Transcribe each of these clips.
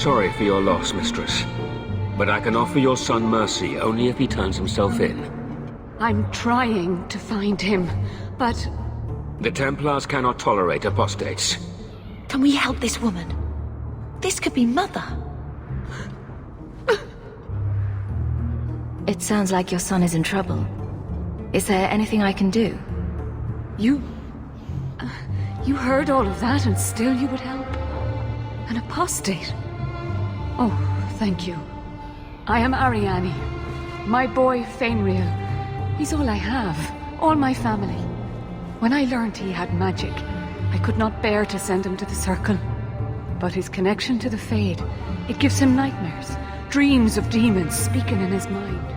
sorry for your loss, mistress. But I can offer your son mercy only if he turns himself in. I'm trying to find him, but... The Templars cannot tolerate apostates. Can we help this woman? This could be Mother. It sounds like your son is in trouble. Is there anything I can do? You heard all of that and still you would help? An apostate? Oh, thank you. I am Ariane. My boy, Fëinriël. He's all I have. All my family. When I learned he had magic, I could not bear to send him to the Circle. But his connection to the Fade, it gives him nightmares. Dreams of demons speaking in his mind.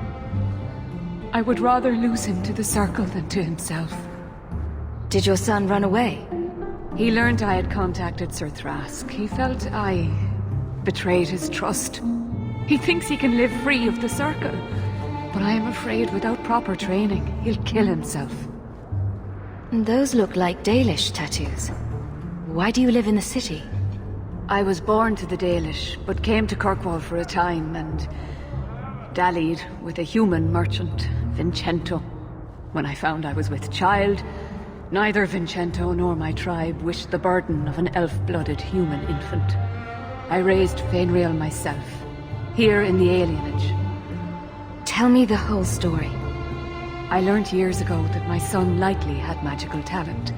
I would rather lose him to the Circle than to himself. Did your son run away? He learned I had contacted Sir Thrask. He felt I betrayed his trust. He thinks he can live free of the Circle. But I am afraid without proper training, he'll kill himself. Those look like Dalish tattoos. Why do you live in the city? I was born to the Dalish, but came to Kirkwall for a time and dallied with a human merchant, Vincento. When I found I was with child, neither Vincento nor my tribe wished the burden of an elf-blooded human infant. I raised Fëinriël myself, here in the alienage. Tell me the whole story. I learned years ago that my son likely had magical talent,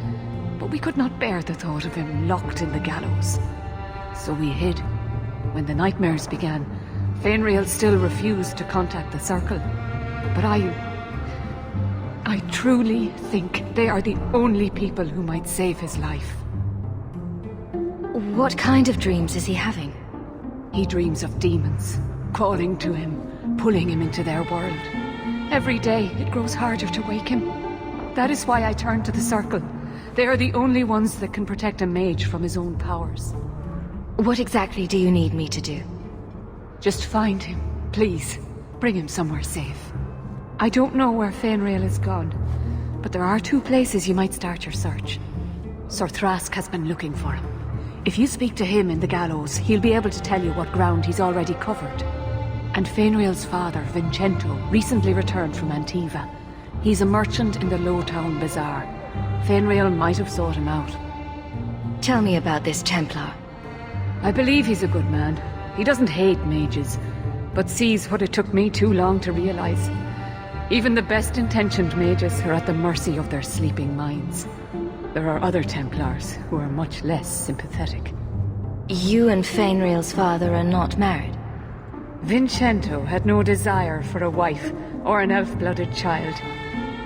but we could not bear the thought of him locked in the gallows. So we hid. When the nightmares began, Fëinriël still refused to contact the Circle. But I truly think they are the only people who might save his life. What kind of dreams is he having? He dreams of demons, calling to him, pulling him into their world. Every day, it grows harder to wake him. That is why I turned to the Circle. They are the only ones that can protect a mage from his own powers. What exactly do you need me to do? Just find him, please. Bring him somewhere safe. I don't know where Fëinriël is gone, but there are 2 places you might start your search. Sir Thrask has been looking for him. If you speak to him in the gallows, he'll be able to tell you what ground he's already covered. And Fëinriël's father, Vincento, recently returned from Antiva. He's a merchant in the Lowtown Bazaar. Fëinriël might have sought him out. Tell me about this Templar. I believe he's a good man. He doesn't hate mages, but sees what it took me too long to realize. Even the best-intentioned mages are at the mercy of their sleeping minds. There are other Templars who are much less sympathetic. You and Fëinriël's father are not married? Vincento had no desire for a wife or an elf-blooded child.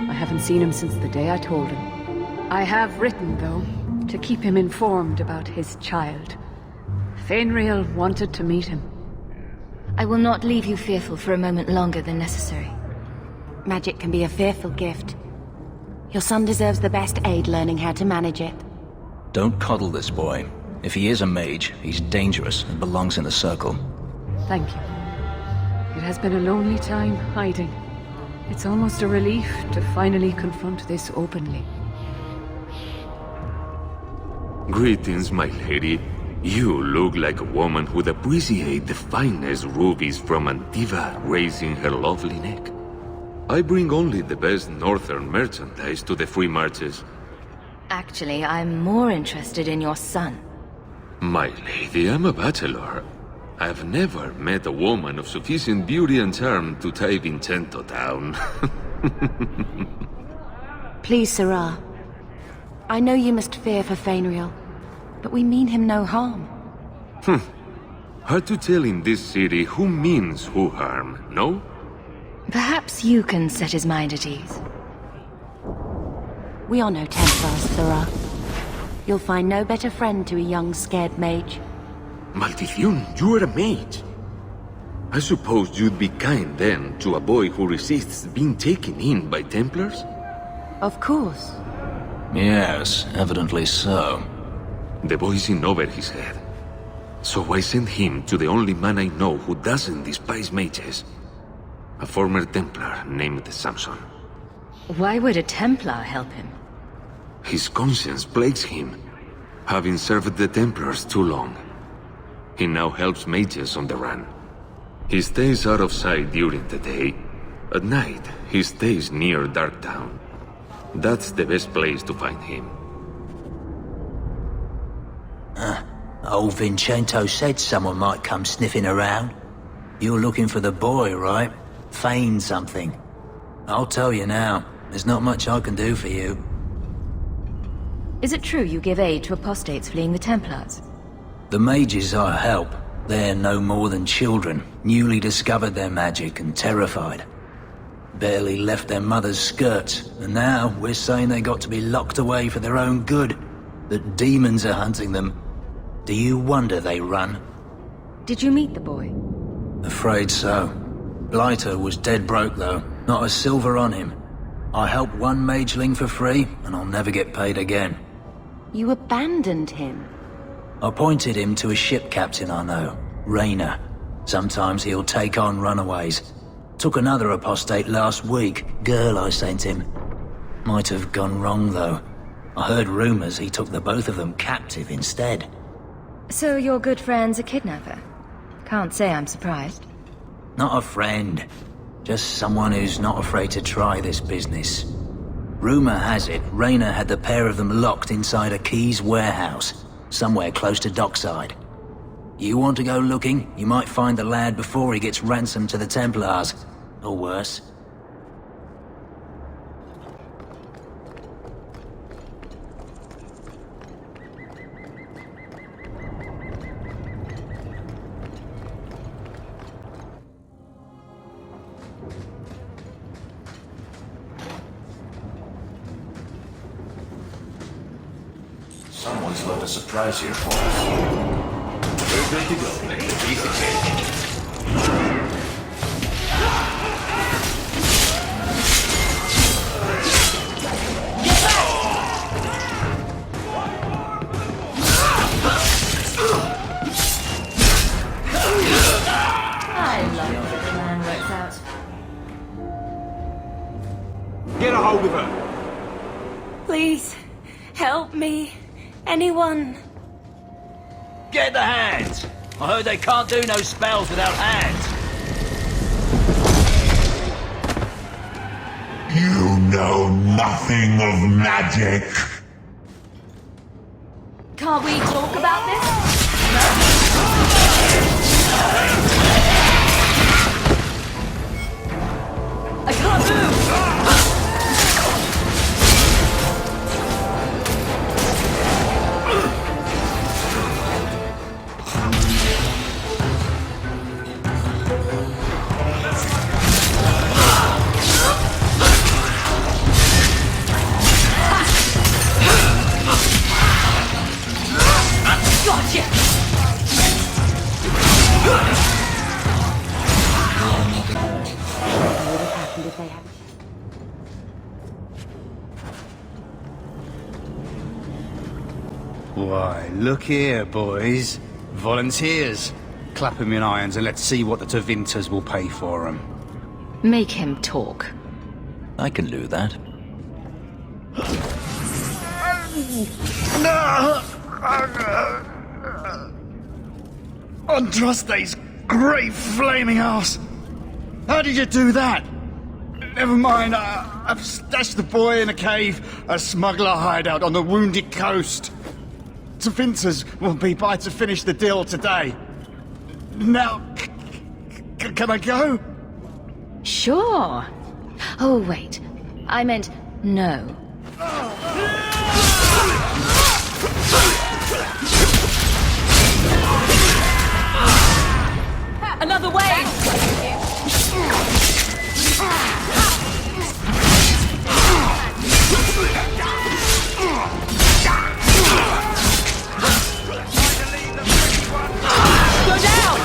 I haven't seen him since the day I told him. I have written, though, to keep him informed about his child. Fëinriël wanted to meet him. I will not leave you fearful for a moment longer than necessary. Magic can be a fearful gift. Your son deserves the best aid learning how to manage it. Don't coddle this boy. If he is a mage, he's dangerous and belongs in the Circle. Thank you. It has been a lonely time hiding. It's almost a relief to finally confront this openly. Greetings, my lady. You look like a woman who'd appreciate the finest rubies from Antiva raising her lovely neck. I bring only the best northern merchandise to the free marches. Actually, I'm more interested in your son. My lady, I'm a bachelor. I've never met a woman of sufficient beauty and charm to tie Vincento down. Please, Sirrah. I know you must fear for Fëinriël, but we mean him no harm. Hard to tell in this city who means who harm, no? Perhaps you can set his mind at ease. We are no Templars, Sirrah. You'll find no better friend to a young, scared mage. Maldición, you are a mage. I suppose you'd be kind then to a boy who resists being taken in by Templars? Of course. Yes, evidently so. The boy's in over his head. So I sent him to the only man I know who doesn't despise mages. A former Templar named Samson. Why would a Templar help him? His conscience plagues him, having served the Templars too long. He now helps mages on the run. He stays out of sight during the day. At night, he stays near Darktown. That's the best place to find him. Old Vincento said someone might come sniffing around. You're looking for the boy, right? Feign something. I'll tell you now, there's not much I can do for you. Is it true you give aid to apostates fleeing the Templars? The mages I help, they're no more than children, newly discovered their magic and terrified. Barely left their mother's skirts, and now we're saying they got to be locked away for their own good. That demons are hunting them. Do you wonder they run? Did you meet the boy? Afraid so. Blighter was dead broke though, not a silver on him. I helped one mageling for free, and I'll never get paid again. You abandoned him. I pointed him to a ship captain I know, Rayner. Sometimes he'll take on runaways. Took another apostate last week, girl I sent him. Might have gone wrong though. I heard rumors he took the both of them captive instead. So your good friend's a kidnapper? Can't say I'm surprised. Not a friend. Just someone who's not afraid to try this business. Rumor has it, Rayner had the pair of them locked inside a Keys warehouse, somewhere close to Dockside. You want to go looking, you might find the lad before he gets ransomed to the Templars. Or worse. Someone's left a surprise here for us. We're good to go. Let the piece of cake. I love it when the plan works out. Get a hold of her. Please, help me. Anyone? Get the hands! I heard they can't do no spells without hands. You know nothing of magic. Can't we talk about this? I can't move! Gotcha! Why, look here, boys. Volunteers. Clap 'em in irons and let's see what the Tevinters will pay for 'em. Make him talk. I can do that. Andraste's great flaming ass! How did you do that? Never mind, I've stashed the boy in a cave, a smuggler hideout on the Wounded Coast. Tevinters will be by to finish the deal today. Now, can I go? Sure. Oh, wait. I meant no. Another wave! Go down!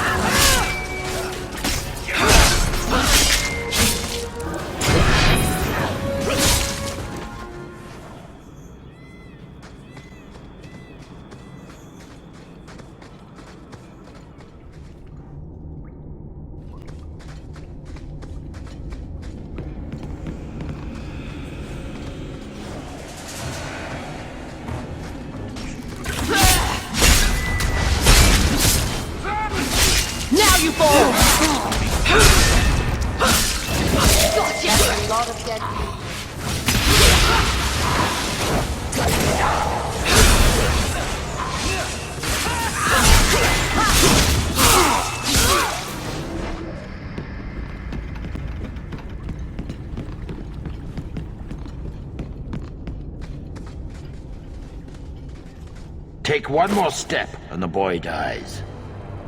Take one more step and the boy dies.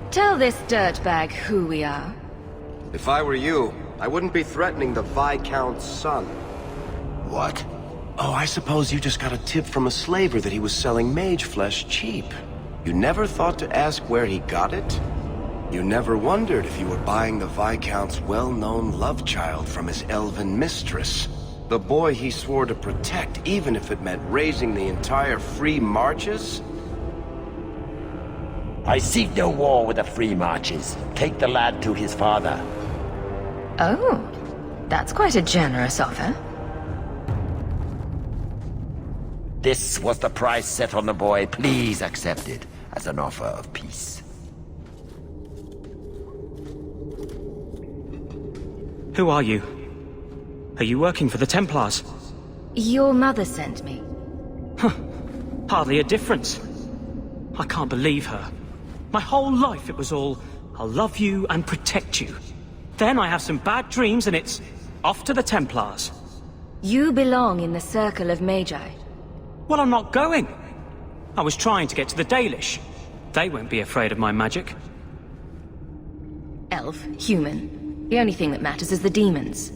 Tell this dirtbag who we are. If I were you, I wouldn't be threatening the Viscount's son. What? Oh, I suppose you just got a tip from a slaver that he was selling mage flesh cheap. You never thought to ask where he got it? You never wondered if you were buying the Viscount's well-known love child from his elven mistress. The boy he swore to protect, even if it meant raising the entire Free Marches? I seek no war with the Free Marches. Take the lad to his father. Oh, that's quite a generous offer. This was the price set on the boy. Please accept it as an offer of peace. Who are you? Are you working for the Templars? Your mother sent me. Huh. Hardly a difference. I can't believe her. My whole life it was all, I'll love you and protect you. Then I have some bad dreams and it's off to the Templars. You belong in the Circle of Magi. Well, I'm not going. I was trying to get to the Dalish. They won't be afraid of my magic. Elf, human. The only thing that matters is the demons.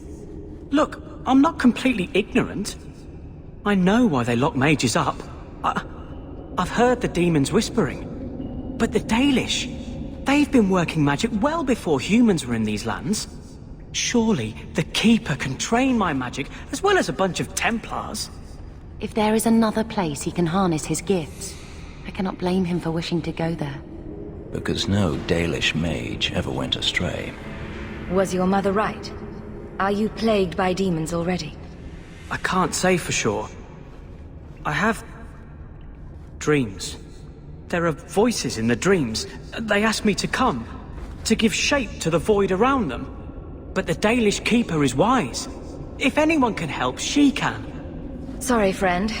Look, I'm not completely ignorant. I know why they lock mages up. I've heard the demons whispering. But the Dalish, they've been working magic well before humans were in these lands. Surely the Keeper can train my magic as well as a bunch of Templars. If there is another place he can harness his gifts, I cannot blame him for wishing to go there. Because no Dalish mage ever went astray. Was your mother right? Are you plagued by demons already? I can't say for sure. I have dreams. There are voices in the dreams. They ask me to come, to give shape to the void around them. But the Dalish Keeper is wise. If anyone can help, she can. Sorry, friend,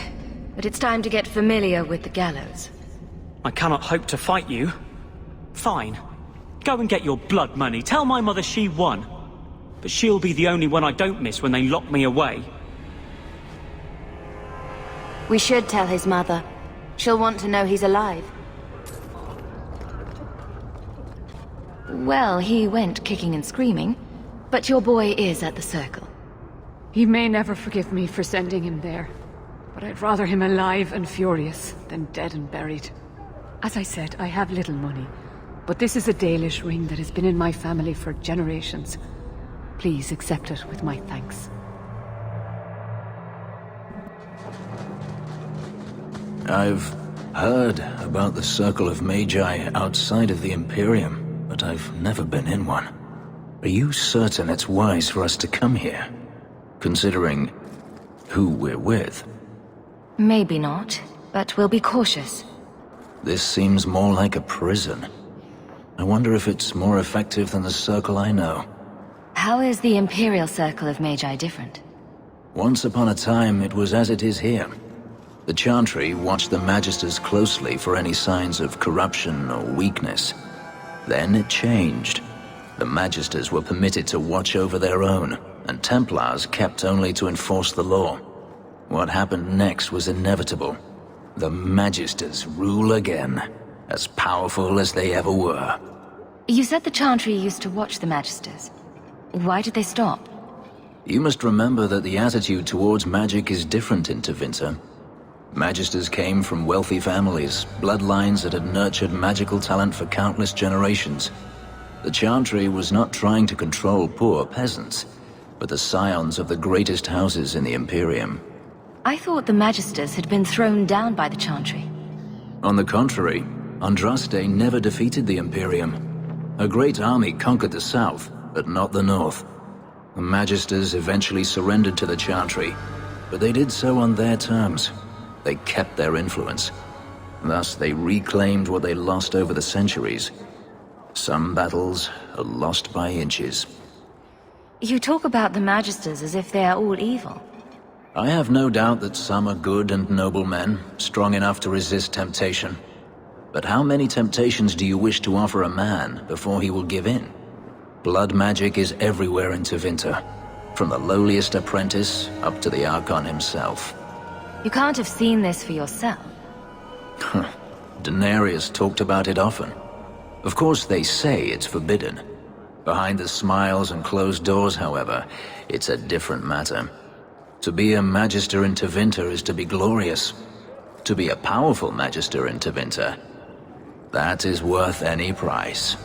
but it's time to get familiar with the gallows. I cannot hope to fight you. Fine. Go and get your blood money. Tell my mother she won. But she'll be the only one I don't miss when they lock me away. We should tell his mother. She'll want to know he's alive. Well, he went kicking and screaming, but your boy is at the Circle. He may never forgive me for sending him there, but I'd rather him alive and furious than dead and buried. As I said, I have little money, but this is a Dalish ring that has been in my family for generations. Please accept it with my thanks. I've heard about the Circle of Magi outside of the Imperium, but I've never been in one. Are you certain it's wise for us to come here, considering who we're with? Maybe not, but we'll be cautious. This seems more like a prison. I wonder if it's more effective than the Circle I know. How is the Imperial Circle of Magi different? Once upon a time, it was as it is here. The Chantry watched the Magisters closely for any signs of corruption or weakness. Then it changed. The Magisters were permitted to watch over their own, and Templars kept only to enforce the law. What happened next was inevitable. The Magisters rule again, as powerful as they ever were. You said the Chantry used to watch the Magisters. Why did they stop? You must remember that the attitude towards magic is different in Tevinter. Magisters came from wealthy families, bloodlines that had nurtured magical talent for countless generations. The Chantry was not trying to control poor peasants, but the scions of the greatest houses in the Imperium. I thought the Magisters had been thrown down by the Chantry. On the contrary, Andraste never defeated the Imperium. A great army conquered the south, but not the north. The Magisters eventually surrendered to the Chantry, but they did so on their terms. They kept their influence. Thus, they reclaimed what they lost over the centuries. Some battles are lost by inches. You talk about the Magisters as if they are all evil. I have no doubt that some are good and noble men, strong enough to resist temptation. But how many temptations do you wish to offer a man before he will give in? Blood magic is everywhere in Tevinter, from the lowliest apprentice up to the Archon himself. You can't have seen this for yourself. Daenerys talked about it often. Of course, they say it's forbidden. Behind the smiles and closed doors, however, it's a different matter. To be a Magister in Tevinter is to be glorious. To be a powerful Magister in Tevinter, that is worth any price.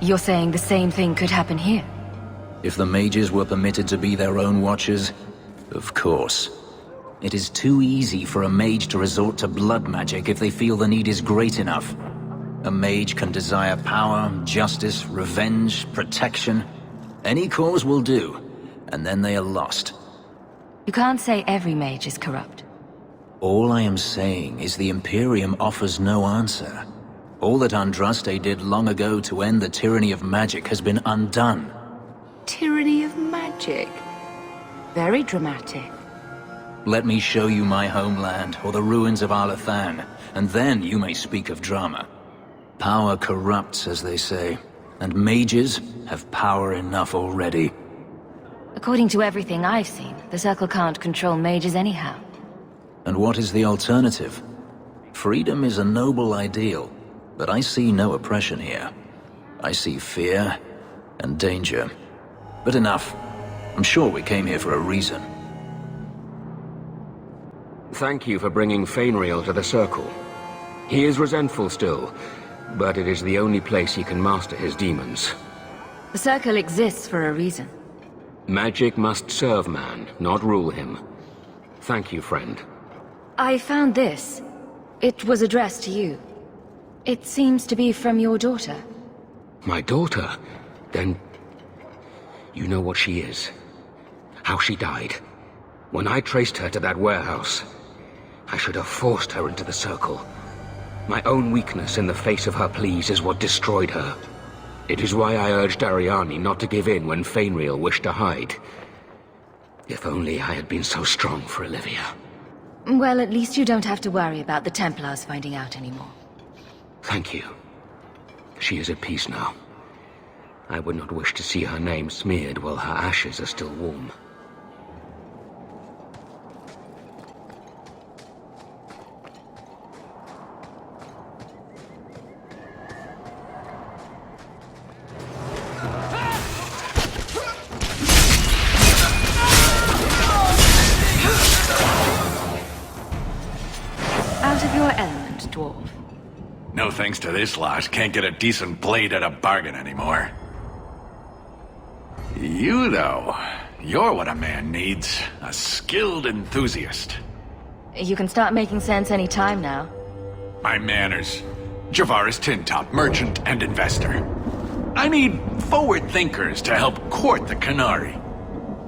You're saying the same thing could happen here? If the mages were permitted to be their own watchers, of course. It is too easy for a mage to resort to blood magic if they feel the need is great enough. A mage can desire power, justice, revenge, protection. Any cause will do, and then they are lost. You can't say every mage is corrupt. All I am saying is the Imperium offers no answer. All that Andraste did long ago to end the tyranny of magic has been undone. Tyranny of magic? Very dramatic. Let me show you my homeland, or the ruins of Arlathan, and then you may speak of drama. Power corrupts, as they say, and mages have power enough already. According to everything I've seen, the Circle can't control mages anyhow. And what is the alternative? Freedom is a noble ideal, but I see no oppression here. I see fear and danger. But enough. I'm sure we came here for a reason. Thank you for bringing Fëynriël to the Circle. He is resentful still, but it is the only place he can master his demons. The Circle exists for a reason. Magic must serve man, not rule him. Thank you, friend. I found this. It was addressed to you. It seems to be from your daughter. My daughter? Then you know what she is. How she died. When I traced her to that warehouse, I should have forced her into the Circle. My own weakness in the face of her pleas is what destroyed her. It is why I urged Ariane not to give in when Fëynriël wished to hide. If only I had been so strong for Olivia. Well, at least you don't have to worry about the Templars finding out anymore. Thank you. She is at peace now. I would not wish to see her name smeared while her ashes are still warm. Out of your element, dwarf. No thanks to this lot, can't get a decent blade at a bargain anymore. You, though, you're what a man needs. A skilled enthusiast. You can start making sense any time now. My manners. Javaris Tintop, merchant and investor. I need forward thinkers to help court the Qunari.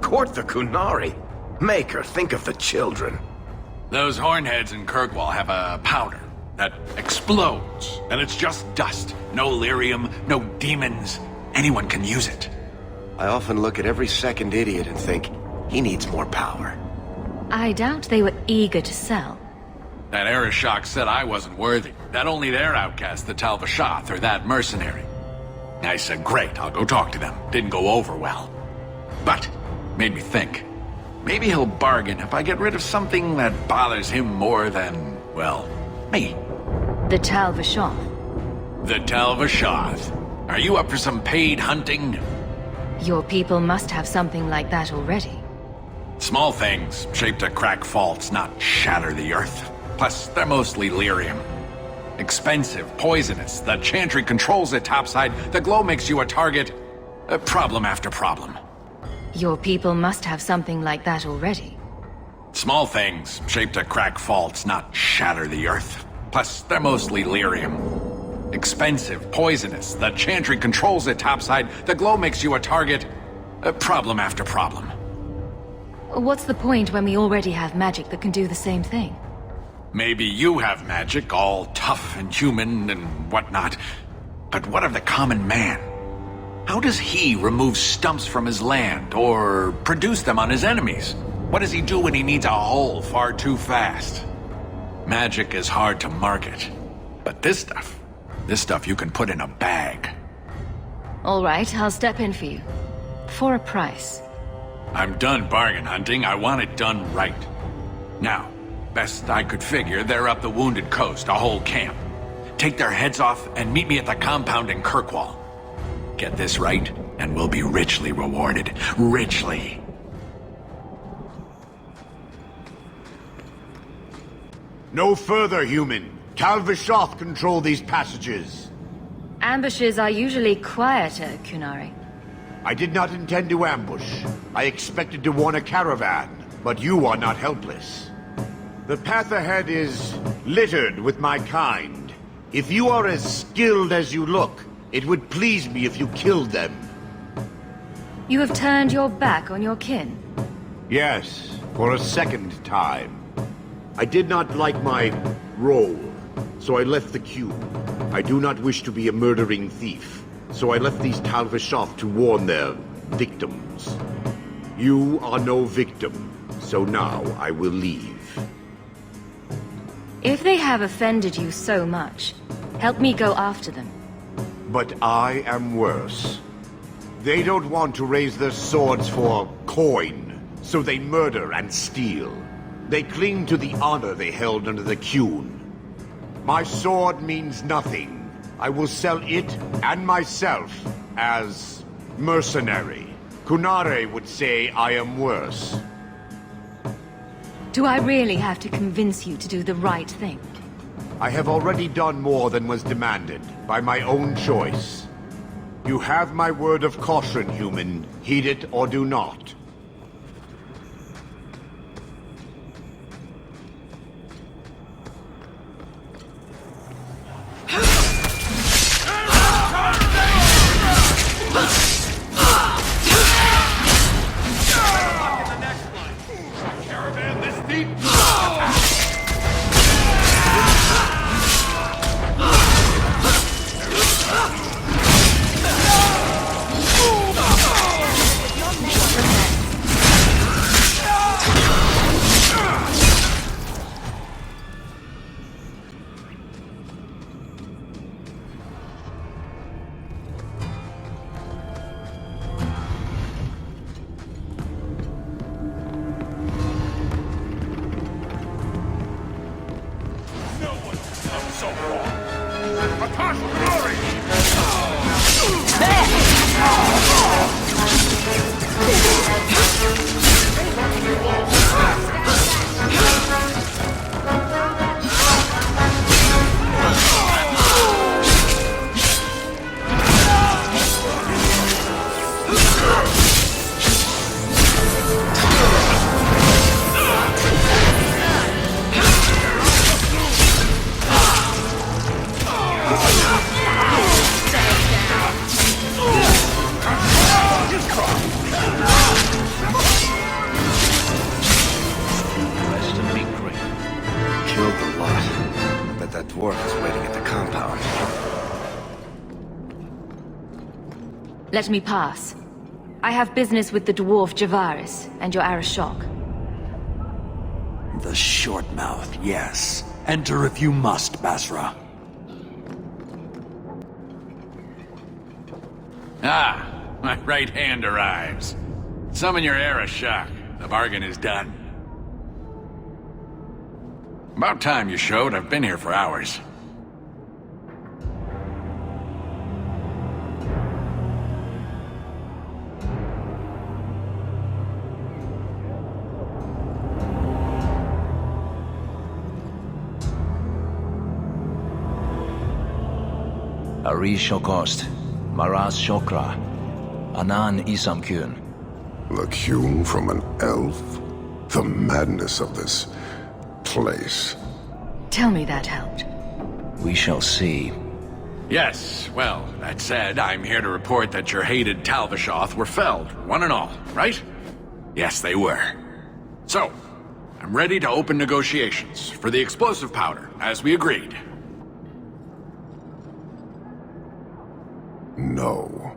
Court the Qunari? Make her think of the children. Those hornheads in Kirkwall have a powder that explodes, and it's just dust. No lyrium, no demons. Anyone can use it. I often look at every second idiot and think, he needs more power. I doubt they were eager to sell. That Arishok said I wasn't worthy. That only their outcast, the Talvashath, or that mercenary. I said, great, I'll go talk to them. Didn't go over well. But, made me think. Maybe he'll bargain if I get rid of something that bothers him more than, well, me. The Talvashath. The Talvashath. Are you up for some paid hunting? Your people must have something like that already. Small things, shaped to crack faults, not shatter the earth. Plus, they're mostly lyrium. Expensive, poisonous, the chantry controls it topside, the glow makes you a target. Problem after problem. Your people must have something like that already. Small things, shaped to crack faults, not shatter the earth. Plus, they're mostly lyrium. Expensive, poisonous, the chantry controls it topside, the glow makes you a target. Problem after problem. What's the point when we already have magic that can do the same thing? Maybe you have magic, all tough and human and whatnot. But what of the common man? How does he remove stumps from his land, or produce them on his enemies? What does he do when he needs a hole far too fast? Magic is hard to market. But this stuff you can put in a bag. All right, I'll step in for you. For a price. I'm done bargain hunting. I want it done right. Now, best I could figure, they're up the Wounded Coast, a whole camp. Take their heads off and meet me at the compound in Kirkwall. Get this right, and we'll be richly rewarded. Richly. No further, human. Tal Vishoth control these passages. Ambushes are usually quieter, Kunari. I did not intend to ambush. I expected to warn a caravan, but you are not helpless. The path ahead is littered with my kind. If you are as skilled as you look, it would please me if you killed them. You have turned your back on your kin? Yes, for a second time. I did not like my role, so I left the cube. I do not wish to be a murdering thief, so I left these Tal Vishoth to warn their victims. You are no victim, so now I will leave. If they have offended you so much, help me go after them. But I am worse. They don't want to raise their swords for coin, so they murder and steal. They cling to the honor they held under the Qun. My sword means nothing. I will sell it and myself as mercenary. Kunare would say I am worse. Do I really have to convince you to do the right thing? I have already done more than was demanded, by my own choice. You have my word of caution, human. Heed it or do not. Let me pass. I have business with the dwarf Javaris and your Arishok. The short mouth, yes. Enter if you must, Basra. Ah, my right hand arrives. Summon your Arishok. The bargain is done. About time you showed. I've been here for hours. Arishokost, Maras Shokra, Anan Isamkun. The Qun from an elf? The madness of this place. Tell me that helped. We shall see. Yes, well, that said, I'm here to report that your hated Tal Vishoth were felled, one and all, right? Yes, they were. So, I'm ready to open negotiations for the explosive powder, as we agreed. No.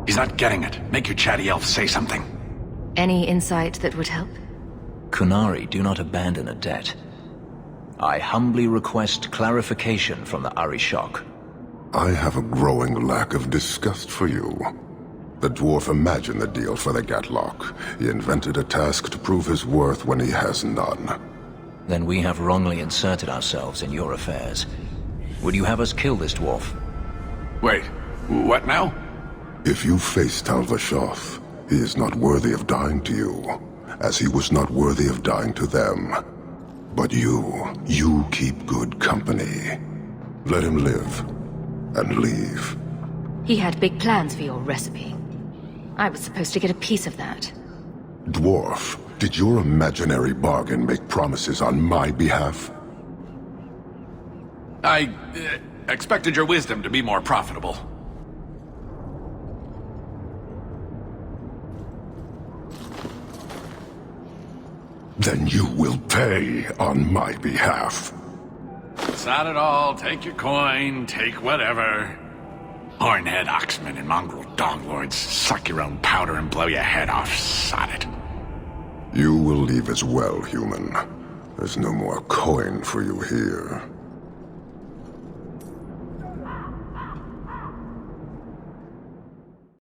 He's not getting it. Make your chatty elf say something. Any insight that would help? Kunari, do not abandon a debt. I humbly request clarification from the Arishok. I have a growing lack of disgust for you. The dwarf imagined the deal for the Gatlock. He invented a task to prove his worth when he has none. Then we have wrongly inserted ourselves in your affairs. Would you have us kill this dwarf? Wait, what now? If you face Talvashoth, he is not worthy of dying to you, as he was not worthy of dying to them. But you keep good company. Let him live, and leave. He had big plans for your recipe. I was supposed to get a piece of that. Dwarf, did your imaginary bargain make promises on my behalf? I expected your wisdom to be more profitable. Then you will pay on my behalf. It's not at all. Take your coin, take whatever. Hornhead oxmen and mongrel donglords suck your own powder and blow your head off. Sod it. You will leave as well, human. There's no more coin for you here.